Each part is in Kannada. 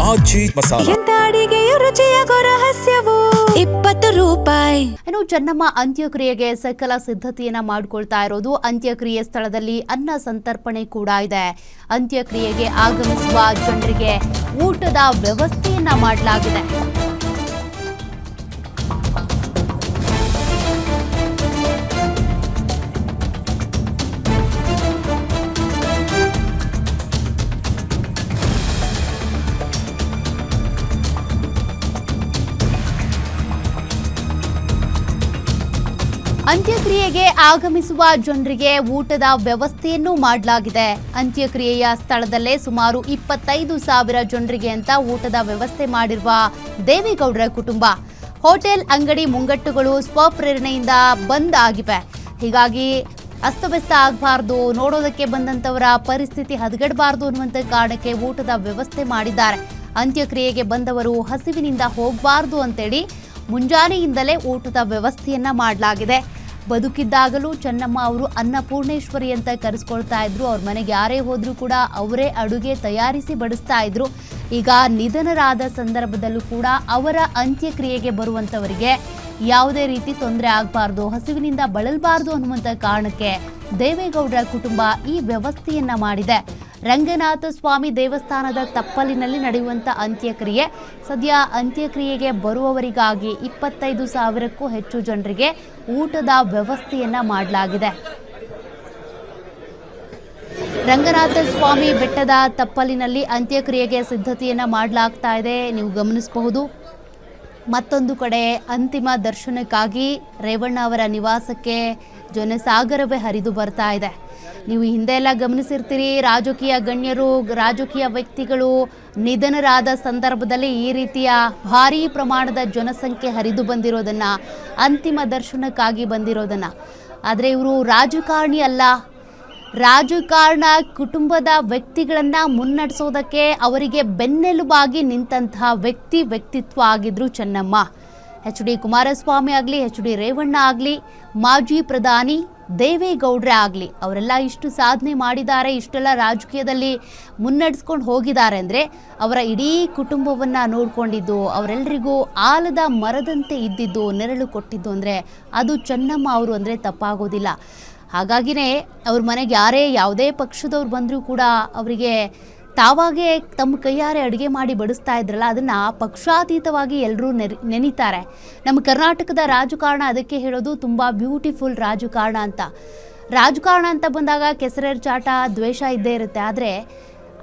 ಮಾಜಿ ಮಸಾಲ. ಎಂತ ಅಡಿಗೆಯ ರುಚಿಯಾಗೋ ರಹಸ್ಯವು 20 ರೂಪಾಯಿ. ಇನ್ನು ಚೆನ್ನಮ್ಮ ಅಂತ್ಯಕ್ರಿಯೆಗೆ ಸಕಲ ಸಿದ್ಧತೆಯನ್ನ ಮಾಡಿಕೊಳ್ತಾ ಇರೋದು. ಅಂತ್ಯಕ್ರಿಯೆ ಸ್ಥಳದಲ್ಲಿ ಅನ್ನ ಸಂತರ್ಪಣೆ ಕೂಡ ಇದೆ. ಅಂತ್ಯಕ್ರಿಯೆಗೆ ಆಗಮಿಸುವ ಜನರಿಗೆ ಊಟದ ವ್ಯವಸ್ಥೆಯನ್ನ ಮಾಡಲಾಗಿದೆ. ಅಂತ್ಯಕ್ರಿಯೆಗೆ ಆಗಮಿಸುವ ಜನರಿಗೆ ಊಟದ ವ್ಯವಸ್ಥೆಯನ್ನು ಮಾಡಲಾಗಿದೆ. ಅಂತ್ಯಕ್ರಿಯೆಯ ಸ್ಥಳದಲ್ಲೇ ಸುಮಾರು 25,000 ಜನರಿಗೆ ಅಂತ ಊಟದ ವ್ಯವಸ್ಥೆ ಮಾಡಿರುವ ದೇವೇಗೌಡರ ಕುಟುಂಬ. ಹೋಟೆಲ್ ಅಂಗಡಿ ಮುಂಗಟ್ಟುಗಳು ಸ್ವಪ್ರೇರಣೆಯಿಂದ ಬಂದ್ ಆಗಿವೆ. ಹೀಗಾಗಿ ಅಸ್ತವ್ಯಸ್ತ ಆಗಬಾರ್ದು, ನೋಡೋದಕ್ಕೆ ಬಂದಂಥವರ ಪರಿಸ್ಥಿತಿ ಹದಗೆಡಬಾರ್ದು ಅನ್ನುವಂಥ ಕಾರಣಕ್ಕೆ ಊಟದ ವ್ಯವಸ್ಥೆ ಮಾಡಿದ್ದಾರೆ. ಅಂತ್ಯಕ್ರಿಯೆಗೆ ಬಂದವರು ಹಸಿವಿನಿಂದ ಹೋಗಬಾರ್ದು ಅಂತೇಳಿ ಮುಂಜಾನೆಯಿಂದಲೇ ಊಟದ ವ್ಯವಸ್ಥೆಯನ್ನ ಮಾಡಲಾಗಿದೆ. ಬದುಕಿದ್ದಾಗಲೂ ಚೆನ್ನಮ್ಮ ಅವರು ಅನ್ನಪೂರ್ಣೇಶ್ವರಿ ಅಂತ ಕರೆಸ್ಕೊಳ್ತಾ ಇದ್ರು. ಅವ್ರ ಮನೆಗೆ ಯಾರೇ ಹೋದ್ರೂ ಕೂಡ ಅವರೇ ಅಡುಗೆ ತಯಾರಿಸಿ ಬಡಿಸ್ತಾ ಇದ್ರು. ಈಗ ನಿಧನರಾದ ಸಂದರ್ಭದಲ್ಲೂ ಕೂಡ ಅವರ ಅಂತ್ಯಕ್ರಿಯೆಗೆ ಬರುವಂಥವರಿಗೆ ಯಾವುದೇ ರೀತಿ ತೊಂದರೆ ಆಗಬಾರ್ದು, ಹಸಿವಿನಿಂದ ಬಳಲಬಾರ್ದು ಅನ್ನುವಂಥ ಕಾರಣಕ್ಕೆ ದೇವೇಗೌಡರ ಕುಟುಂಬ ಈ ವ್ಯವಸ್ಥೆಯನ್ನ ಮಾಡಿದೆ. ರಂಗನಾಥ ಸ್ವಾಮಿ ದೇವಸ್ಥಾನದ ತಪ್ಪಲಿನಲ್ಲಿ ನಡೆಯುವಂಥ ಅಂತ್ಯಕ್ರಿಯೆ. ಸದ್ಯ ಅಂತ್ಯಕ್ರಿಯೆಗೆ ಬರುವವರಿಗಾಗಿ 25,000ಕ್ಕೂ ಹೆಚ್ಚು ಜನರಿಗೆ ಊಟದ ವ್ಯವಸ್ಥೆಯನ್ನ ಮಾಡಲಾಗಿದೆ. ರಂಗನಾಥ ಸ್ವಾಮಿ ಬೆಟ್ಟದ ತಪ್ಪಲಿನಲ್ಲಿ ಅಂತ್ಯಕ್ರಿಯೆಗೆ ಸಿದ್ಧತೆಯನ್ನ ಮಾಡಲಾಗ್ತಾ ಇದೆ. ನೀವು ಗಮನಿಸಬಹುದು. ಮತ್ತೊಂದು ಕಡೆ ಅಂತಿಮ ದರ್ಶನಕ್ಕಾಗಿ ರೇವಣ್ಣ ಅವರ ನಿವಾಸಕ್ಕೆ ಜನಸಾಗರವೇ ಹರಿದು ಬರ್ತಾ ಇದೆ. ನೀವು ಹಿಂದೆ ಎಲ್ಲ ಗಮನಿಸಿರ್ತೀರಿ, ರಾಜಕೀಯ ಗಣ್ಯರು, ರಾಜಕೀಯ ವ್ಯಕ್ತಿಗಳು ನಿಧನರಾದ ಸಂದರ್ಭದಲ್ಲಿ ಈ ರೀತಿಯ ಭಾರೀ ಪ್ರಮಾಣದ ಜನಸಂಖ್ಯೆ ಹರಿದು ಬಂದಿರೋದನ್ನ, ಅಂತಿಮ ದರ್ಶನಕ್ಕಾಗಿ ಬಂದಿರೋದನ್ನ. ಆದರೆ ಇವರು ರಾಜಕಾರಣಿ ಅಲ್ಲ. ರಾಜಕಾರಣ ಕುಟುಂಬದ ವ್ಯಕ್ತಿಗಳನ್ನ ಮುನ್ನಡೆಸೋದಕ್ಕೆ ಅವರಿಗೆ ಬೆನ್ನೆಲುಬಾಗಿ ನಿಂತಹ ವ್ಯಕ್ತಿತ್ವ ಆಗಿದ್ರು ಚೆನ್ನಮ್ಮ. ಎಚ್.ಡಿ. ಕುಮಾರಸ್ವಾಮಿ ಆಗಲಿ, ಎಚ್.ಡಿ. ರೇವಣ್ಣ ಆಗಲಿ, ಮಾಜಿ ಪ್ರಧಾನಿ ದೇವೇಗೌಡ್ರೆ ಆಗಲಿ, ಅವರೆಲ್ಲ ಇಷ್ಟು ಸಾಧನೆ ಮಾಡಿದ್ದಾರೆ, ಇಷ್ಟೆಲ್ಲ ರಾಜಕೀಯದಲ್ಲಿ ಮುನ್ನಡೆಸ್ಕೊಂಡು ಹೋಗಿದ್ದಾರೆ ಅಂದರೆ ಅವರ ಇಡೀ ಕುಟುಂಬವನ್ನು ನೋಡಿಕೊಂಡಿದ್ದು, ಅವರೆಲ್ಲರಿಗೂ ಆಲದ ಮರದಂತೆ ಇದ್ದಿದ್ದು, ನೆರಳು ಕೊಟ್ಟಿದ್ದು ಅಂದರೆ ಅದು ಚೆನ್ನಮ್ಮ ಅವರು ಅಂದರೆ ತಪ್ಪಾಗೋದಿಲ್ಲ. ಹಾಗಾಗಿನೇ ಅವ್ರ ಮನೆಗೆ ಯಾರೇ ಯಾವುದೇ ಪಕ್ಷದವ್ರು ಬಂದರೂ ಕೂಡ ಅವರಿಗೆ ತಾವಾಗೇ ತಮ್ಮ ಕೈಯಾರೆ ಅಡುಗೆ ಮಾಡಿ ಬಡಿಸ್ತಾ ಇದ್ರಲ್ಲ, ಅದನ್ನು ಪಕ್ಷಾತೀತವಾಗಿ ಎಲ್ಲರೂ ನೆನೀತಾರೆ. ನಮ್ಮ ಕರ್ನಾಟಕದ ರಾಜಕಾರಣ ಅದಕ್ಕೆ ಹೇಳೋದು ತುಂಬ ಬ್ಯೂಟಿಫುಲ್ ರಾಜಕಾರಣ ಅಂತ. ರಾಜಕಾರಣ ಅಂತ ಬಂದಾಗ ಕೆಸರೆರಚಾಟ, ದ್ವೇಷ ಇದ್ದೇ ಇರುತ್ತೆ. ಆದರೆ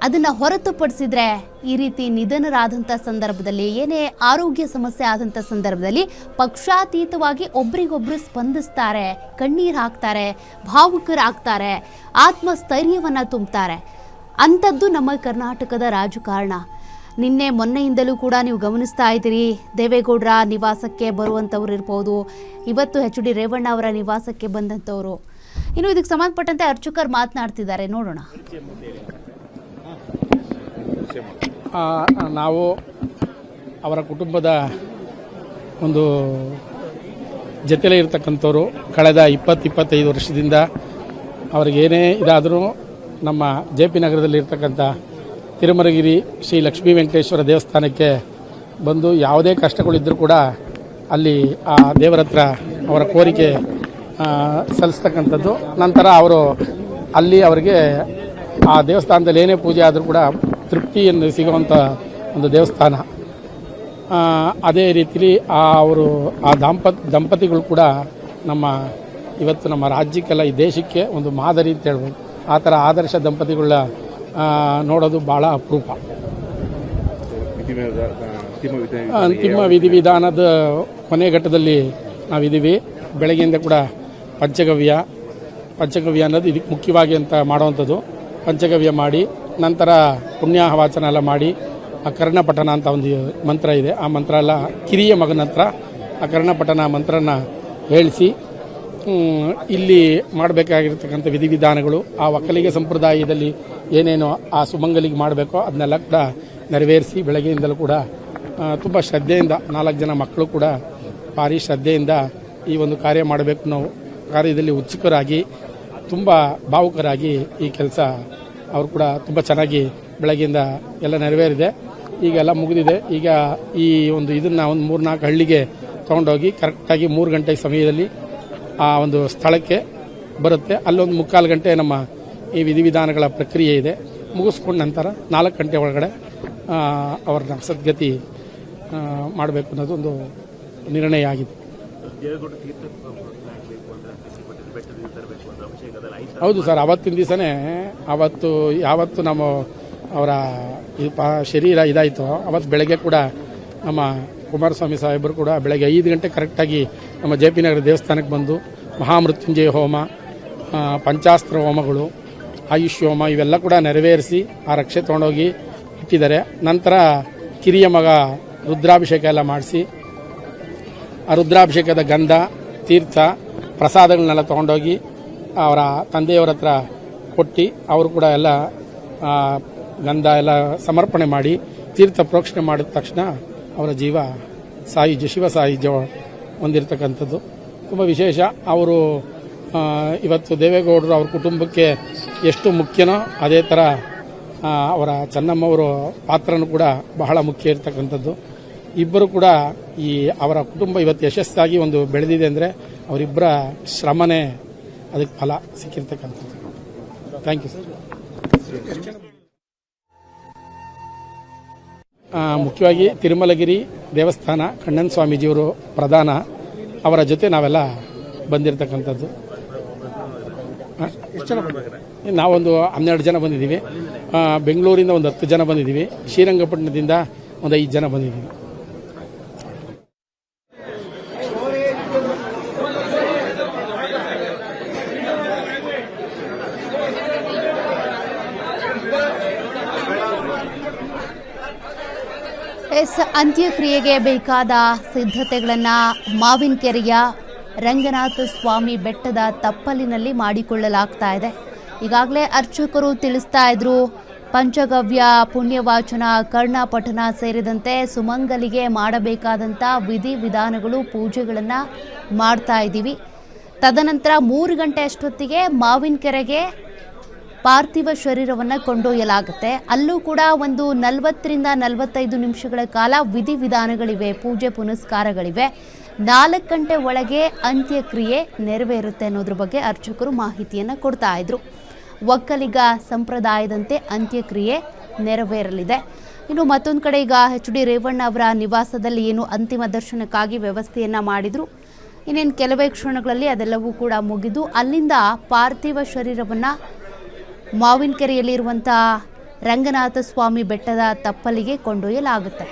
ಅದನ್ನು ಹೊರತುಪಡಿಸಿದ್ರೆ ಈ ರೀತಿ ನಿಧನರಾದಂಥ ಸಂದರ್ಭದಲ್ಲಿ, ಏನೇ ಆರೋಗ್ಯ ಸಮಸ್ಯೆ ಆದಂಥ ಸಂದರ್ಭದಲ್ಲಿ ಪಕ್ಷಾತೀತವಾಗಿ ಒಬ್ರಿಗೊಬ್ರು ಸ್ಪಂದಿಸ್ತಾರೆ, ಕಣ್ಣೀರು ಹಾಕ್ತಾರೆ, ಭಾವುಕರಾಗ್ತಾರೆ, ಆತ್ಮಸ್ಥೈರ್ಯವನ್ನು ತುಂಬುತ್ತಾರೆ. ಅಂಥದ್ದು ನಮ್ಮ ಕರ್ನಾಟಕದ ರಾಜಕಾರಣ. ಮೊನ್ನೆಯಿಂದಲೂ ಕೂಡ ನೀವು ಗಮನಿಸ್ತಾ ಇದ್ದೀರಿ, ದೇವೇಗೌಡರ ನಿವಾಸಕ್ಕೆ ಬರುವಂಥವ್ರು ಇರ್ಬೋದು, ಇವತ್ತು ಎಚ್.ಡಿ. ರೇವಣ್ಣ ಅವರ ನಿವಾಸಕ್ಕೆ ಬಂದಂಥವರು. ಇನ್ನು ಇದಕ್ಕೆ ಸಂಬಂಧಪಟ್ಟಂತೆ ಅರ್ಚಕರು ಮಾತನಾಡ್ತಿದ್ದಾರೆ, ನೋಡೋಣ. ನಾವು ಅವರ ಕುಟುಂಬದ ಒಂದು ಜೊತೆಲೇ ಇರ್ತಕ್ಕಂಥವ್ರು. ಕಳೆದ 20-25 ವರ್ಷದಿಂದ ಅವ್ರಿಗೇನೇ ಇದಾದರೂ ನಮ್ಮ ಜೆ.ಪಿ. ನಗರದಲ್ಲಿ ಇರ್ತಕ್ಕಂಥ ತಿರುಮಲಗಿರಿ ಶ್ರೀ ಲಕ್ಷ್ಮೀ ವೆಂಕಟೇಶ್ವರ ದೇವಸ್ಥಾನಕ್ಕೆ ಬಂದು ಯಾವುದೇ ಕಷ್ಟಗಳಿದ್ದರೂ ಕೂಡ ಅಲ್ಲಿ ಆ ದೇವರ ಹತ್ರ ಅವರ ಕೋರಿಕೆ ಸಲ್ಲಿಸ್ತಕ್ಕಂಥದ್ದು. ನಂತರ ಅವರು ಅಲ್ಲಿ ಅವರಿಗೆ ಆ ದೇವಸ್ಥಾನದಲ್ಲಿ ಏನೇ ಪೂಜೆ ಆದರೂ ಕೂಡ ತೃಪ್ತಿಯನ್ನು ಸಿಗುವಂಥ ಒಂದು ದೇವಸ್ಥಾನ. ಅದೇ ರೀತಿಲಿ ಅವರು ಆ ದಂಪತಿಗಳು ಕೂಡ ಇವತ್ತು ನಮ್ಮ ರಾಜ್ಯಕ್ಕೆಲ್ಲ, ಈ ದೇಶಕ್ಕೆ ಒಂದು ಮಾದರಿ ಅಂತ ಹೇಳ್ಬೋದು. ಆ ಥರ ಆದರ್ಶ ದಂಪತಿಗಳ ನೋಡೋದು ಭಾಳ ಅಪರೂಪ. ಅಂತಿಮ ವಿಧಿವಿಧಾನದ ಕೊನೆ ಘಟ್ಟದಲ್ಲಿ ನಾವಿದ್ದೀವಿ. ಬೆಳಗ್ಗೆಯಿಂದ ಕೂಡ ಪಂಚಗವ್ಯ ಅನ್ನೋದು ಇದಕ್ಕೆ ಮುಖ್ಯವಾಗಿ ಅಂತ ಮಾಡುವಂಥದ್ದು. ಪಂಚಗವ್ಯ ಮಾಡಿ ನಂತರ ಪುಣ್ಯಾಹವಾಚನ ಎಲ್ಲ ಮಾಡಿ ಆ ಕರ್ಣಪಠನ ಅಂತ ಒಂದು ಮಂತ್ರ ಇದೆ. ಆ ಮಂತ್ರ ಎಲ್ಲ ಕಿರಿಯ ಮಗನ ಹತ್ರ ಆ ಕರ್ಣಪಠನ ಮಂತ್ರನ ಹೇಳಿಸಿ ಇಲ್ಲಿ ಮಾಡಬೇಕಾಗಿರ್ತಕ್ಕಂಥ ವಿಧಿವಿಧಾನಗಳು, ಆ ಒಕ್ಕಲಿಗ ಸಂಪ್ರದಾಯದಲ್ಲಿ ಏನೇನೋ ಆ ಸುಮಂಗಲಿಗೆ ಮಾಡಬೇಕೋ ಅದನ್ನೆಲ್ಲ ಕೂಡ ನೆರವೇರಿಸಿ ಬೆಳಗ್ಗೆಯಿಂದಲೂ ಕೂಡ ತುಂಬ ಶ್ರದ್ಧೆಯಿಂದ 4 ಜನ ಮಕ್ಕಳು ಕೂಡ ಭಾರಿ ಶ್ರದ್ಧೆಯಿಂದ ಈ ಒಂದು ಕಾರ್ಯ ಮಾಡಬೇಕು. ನಾವು ಕಾರ್ಯದಲ್ಲಿ ಉತ್ಸುಕರಾಗಿ ತುಂಬ ಭಾವುಕರಾಗಿ ಈ ಕೆಲಸ ಅವರು ಕೂಡ ತುಂಬ ಚೆನ್ನಾಗಿ ಬೆಳಗ್ಗೆಯಿಂದ ಎಲ್ಲ ನೆರವೇರಿದೆ. ಈಗೆಲ್ಲ ಮುಗಿದಿದೆ. ಈಗ ಈ ಒಂದು ಇದನ್ನು ಒಂದು 3-4 ಹಳ್ಳಿಗೆ ತೊಗೊಂಡೋಗಿ ಕರೆಕ್ಟಾಗಿ 3 ಗಂಟೆ ಸಮಯದಲ್ಲಿ ಆ ಒಂದು ಸ್ಥಳಕ್ಕೆ ಬರುತ್ತೆ. ಅಲ್ಲೊಂದು 3/4 ಗಂಟೆ ನಮ್ಮ ಈ ವಿಧಿವಿಧಾನಗಳ ಪ್ರಕ್ರಿಯೆ ಇದೆ. ಮುಗಿಸ್ಕೊಂಡ ನಂತರ 4 ಗಂಟೆ ಒಳಗಡೆ ಅವ್ರನ್ನ ಸದ್ಗತಿ ಮಾಡಬೇಕು ಅನ್ನೋದು ಒಂದು ನಿರ್ಣಯ ಆಗಿದೆ. ಹೌದು ಸರ್, ಅವತ್ತಿನ ದಿವಸನೇ ಯಾವತ್ತು ನಮ್ಮ ಅವರ ಶರೀರ ಇದಾಯಿತು ಅವತ್ತು ಬೆಳಗ್ಗೆ ಕೂಡ ನಮ್ಮ ಕುಮಾರಸ್ವಾಮಿ ಸಾಹೇಬರು ಕೂಡ ಬೆಳಗ್ಗೆ 5 ಗಂಟೆ ಕರೆಕ್ಟಾಗಿ ನಮ್ಮ JP ನಗರ ದೇವಸ್ಥಾನಕ್ಕೆ ಬಂದು ಮಹಾಮೃತ್ಯುಂಜಯ ಹೋಮ, ಪಂಚಾಸ್ತ್ರ ಹೋಮಗಳು, ಆಯುಷ್ ಹೋಮ ಇವೆಲ್ಲ ಕೂಡ ನೆರವೇರಿಸಿ ಆ ರಕ್ಷೆ ತೊಗೊಂಡೋಗಿ ಇಟ್ಟಿದ್ದಾರೆ. ನಂತರ ಕಿರಿಯ ಮಗ ರುದ್ರಾಭಿಷೇಕ ಎಲ್ಲ ಮಾಡಿಸಿ ಆ ರುದ್ರಾಭಿಷೇಕದ ಗಂಧ, ತೀರ್ಥ, ಪ್ರಸಾದಗಳನ್ನೆಲ್ಲ ತೊಗೊಂಡೋಗಿ ಅವರ ತಂದೆಯವರ ಹತ್ರ ಕೊಟ್ಟು ಅವರು ಕೂಡ ಎಲ್ಲ ಗಂಧ ಎಲ್ಲ ಸಮರ್ಪಣೆ ಮಾಡಿ ತೀರ್ಥ ಪ್ರೋಕ್ಷಣೆ ಮಾಡಿದ ತಕ್ಷಣ ಅವರ ಶಿವ ಸಾಯುಜ್ಯ ಹೊಂದಿರತಕ್ಕಂಥದ್ದು ತುಂಬ ವಿಶೇಷ. ಅವರು ಇವತ್ತು ದೇವೇಗೌಡರು ಅವ್ರ ಕುಟುಂಬಕ್ಕೆ ಎಷ್ಟು ಮುಖ್ಯನೋ ಅದೇ ಥರ ಅವರ ಚೆನ್ನಮ್ಮವರ ಪಾತ್ರನೂ ಕೂಡ ಬಹಳ ಮುಖ್ಯ ಇರತಕ್ಕಂಥದ್ದು. ಇಬ್ಬರು ಕೂಡ ಅವರ ಕುಟುಂಬ ಇವತ್ತು ಯಶಸ್ಸಾಗಿ ಒಂದು ಬೆಳೆದಿದೆ ಅಂದರೆ ಅವರಿಬ್ಬರ ಶ್ರಮನೇ ಅದಕ್ಕೆ ಫಲ ಸಿಕ್ಕಿರ್ತಕ್ಕಂಥದ್ದು. Thank you sir. ಮುಖ್ಯವಾಗಿ ತಿರುಮಲಗಿರಿ ದೇವಸ್ಥಾನ ಕಣ್ಣನ್ ಸ್ವಾಮೀಜಿಯವರು ಪ್ರಧಾನ, ಅವರ ಜೊತೆ ನಾವೆಲ್ಲ ಬಂದಿರತಕ್ಕಂಥದ್ದು. ಎಷ್ಟು ಜನ? ನಾವೊಂದು 12 ಜನ ಬಂದಿದ್ದೀವಿ. ಬೆಂಗಳೂರಿಂದ ಒಂದು 10 ಜನ ಬಂದಿದ್ದೀವಿ. ಶ್ರೀರಂಗಪಟ್ಟಣದಿಂದ ಒಂದು 5 ಜನ ಬಂದಿದ್ದೀವಿ. ಅಂತ್ಯಕ್ರಿಯೆಗೆ ಬೇಕಾದ ಸಿದ್ಧತೆಗಳನ್ನು ಮಾವಿನಕೆರೆಯ ರಂಗನಾಥ ಸ್ವಾಮಿ ಬೆಟ್ಟದ ತಪ್ಪಲಿನಲ್ಲಿ ಮಾಡಿಕೊಳ್ಳಲಾಗ್ತಾ ಇದೆ. ಈಗಾಗಲೇ ಅರ್ಚಕರು ತಿಳಿಸ್ತಾ ಇದ್ರು, ಪಂಚಗವ್ಯ, ಪುಣ್ಯವಾಚನ, ಕರ್ಣಪಠನ ಸೇರಿದಂತೆ ಸುಮಂಗಲಿಗೆ ಮಾಡಬೇಕಾದಂಥ ವಿಧಿವಿಧಾನಗಳು, ಪೂಜೆಗಳನ್ನು ಮಾಡ್ತಾ ಇದ್ದೀವಿ. ತದನಂತರ 3 ಗಂಟೆ ಅಷ್ಟೊತ್ತಿಗೆ ಮಾವಿನಕೆರೆಗೆ ಪಾರ್ಥಿವ ಶರೀರವನ್ನು ಕೊಂಡೊಯ್ಯಲಾಗುತ್ತೆ. ಅಲ್ಲೂ ಕೂಡ ಒಂದು 40ರಿಂದ 45 ನಿಮಿಷಗಳ ಕಾಲ ವಿಧಿವಿಧಾನಗಳಿವೆ, ಪೂಜೆ ಪುನಸ್ಕಾರಗಳಿವೆ. 4 ಗಂಟೆ ಒಳಗೆ ಅಂತ್ಯಕ್ರಿಯೆ ನೆರವೇರುತ್ತೆ ಅನ್ನೋದ್ರ ಬಗ್ಗೆ ಅರ್ಚಕರು ಮಾಹಿತಿಯನ್ನು ಕೊಡ್ತಾ ಇದ್ರು. ಒಕ್ಕಲಿಗ ಸಂಪ್ರದಾಯದಂತೆ ಅಂತ್ಯಕ್ರಿಯೆ ನೆರವೇರಲಿದೆ. ಇನ್ನು ಮತ್ತೊಂದು ಕಡೆ ಈಗ HD ರೇವಣ್ಣ ಅವರ ನಿವಾಸದಲ್ಲಿ ಏನು ಅಂತಿಮ ದರ್ಶನಕ್ಕಾಗಿ ವ್ಯವಸ್ಥೆಯನ್ನು ಮಾಡಿದ್ರು, ಇನ್ನೇನು ಕೆಲವೇ ಕ್ಷಣಗಳಲ್ಲಿ ಅದೆಲ್ಲವೂ ಕೂಡ ಮುಗಿದು ಅಲ್ಲಿಂದ ಪಾರ್ಥಿವ ಶರೀರವನ್ನು ಮಾವಿನಕೆರೆಯಲ್ಲಿರುವಂಥ ರಂಗನಾಥ ಸ್ವಾಮಿ ಬೆಟ್ಟದ ತಪ್ಪಲಿಗೆ ಕೊಂಡೊಯ್ಯಲಾಗುತ್ತೆ.